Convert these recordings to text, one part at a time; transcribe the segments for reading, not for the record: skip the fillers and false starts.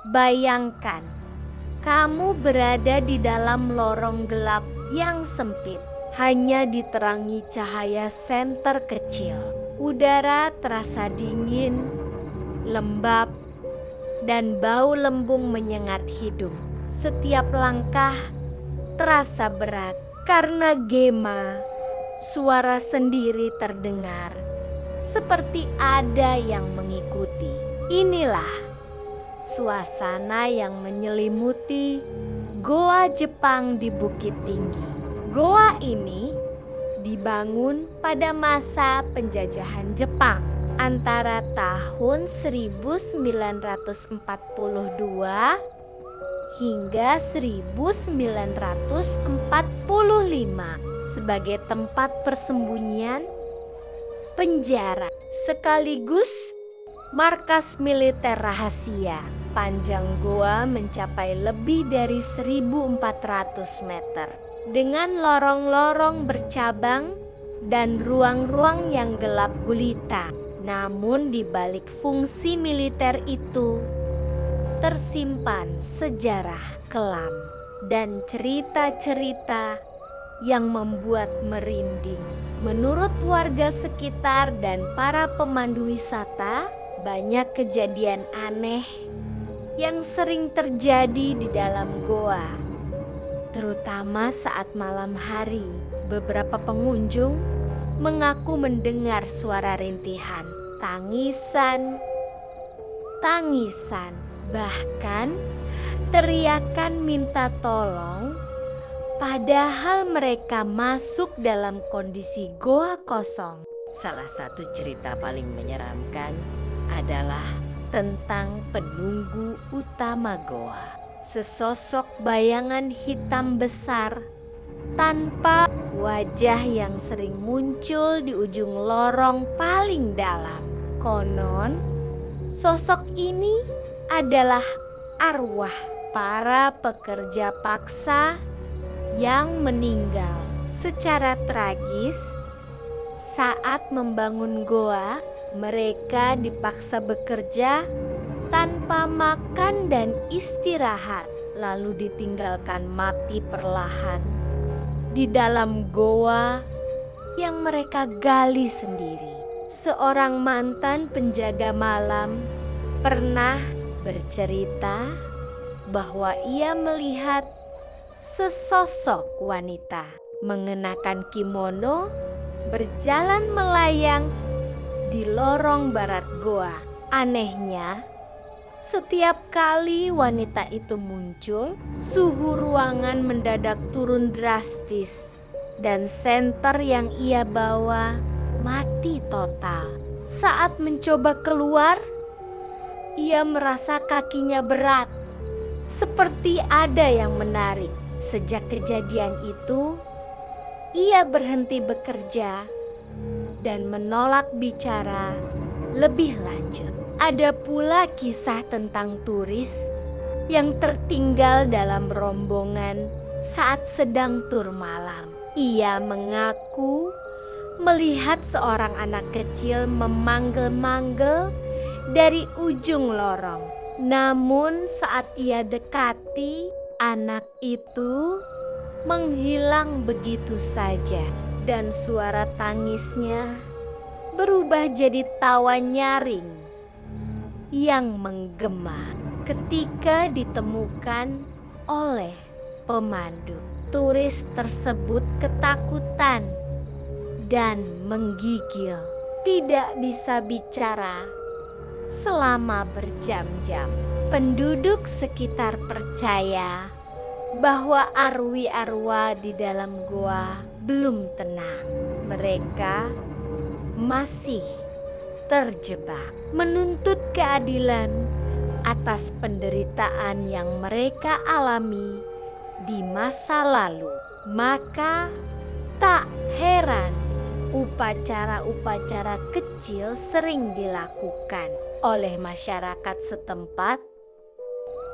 Bayangkan, kamu berada di dalam lorong gelap yang sempit, hanya diterangi cahaya senter kecil. Udara terasa dingin, lembab, dan bau lembung menyengat hidung. Setiap langkah terasa berat karena gema. Suara sendiri terdengar, seperti ada yang mengikuti. Inilah suasana yang menyelimuti Goa Jepang di Bukit Tinggi. Goa ini dibangun pada masa penjajahan Jepang antara tahun 1942 hingga 1945 sebagai tempat persembunyian, penjara, sekaligus markas militer rahasia. Panjang goa mencapai lebih dari 1.400 meter dengan lorong-lorong bercabang dan ruang-ruang yang gelap gulita. Namun di balik fungsi militer itu tersimpan sejarah kelam dan cerita-cerita yang membuat merinding. Menurut warga sekitar dan para pemandu wisata, banyak kejadian aneh yang sering terjadi di dalam goa, terutama saat malam hari. Beberapa pengunjung mengaku mendengar suara rintihan, tangisan, bahkan teriakan minta tolong. Padahal mereka masuk dalam kondisi goa kosong. Salah satu cerita paling menyeramkan adalah tentang penunggu utama goa. Sesosok bayangan hitam besar tanpa wajah yang sering muncul di ujung lorong paling dalam. Konon, sosok ini adalah arwah para pekerja paksa yang meninggal secara tragis saat membangun goa. Mereka dipaksa bekerja tanpa makan dan istirahat, lalu ditinggalkan mati perlahan di dalam goa yang mereka gali sendiri. Seorang mantan penjaga malam pernah bercerita bahwa ia melihat sesosok wanita mengenakan kimono berjalan melayang di lorong barat goa. Anehnya, setiap kali wanita itu muncul, suhu ruangan mendadak turun drastis dan senter yang ia bawa mati total. Saat mencoba keluar, ia merasa kakinya berat, seperti ada yang menarik. Sejak kejadian itu, ia berhenti bekerja dan menolak bicara lebih lanjut. Ada pula kisah tentang turis yang tertinggal dalam rombongan saat sedang tur malam. Ia mengaku melihat seorang anak kecil memanggil-manggil dari ujung lorong. Namun saat ia dekati, anak itu menghilang begitu saja dan suara tangisnya berubah jadi tawa nyaring yang menggema ketika ditemukan oleh pemandu. Turis tersebut ketakutan dan menggigil, tidak bisa bicara selama berjam-jam. Penduduk sekitar percaya bahwa arwah di dalam goa belum tenang. Mereka masih terjebak, menuntut keadilan atas penderitaan yang mereka alami di masa lalu. Maka tak heran upacara-upacara kecil sering dilakukan oleh masyarakat setempat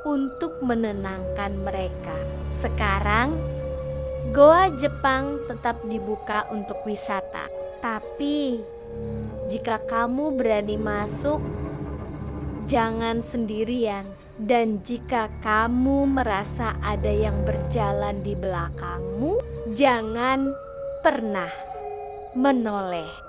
untuk menenangkan mereka. Sekarang, goa Jepang tetap dibuka untuk wisata. Tapi, jika kamu berani masuk, jangan sendirian. Dan jika kamu merasa ada yang berjalan di belakangmu, jangan pernah menoleh.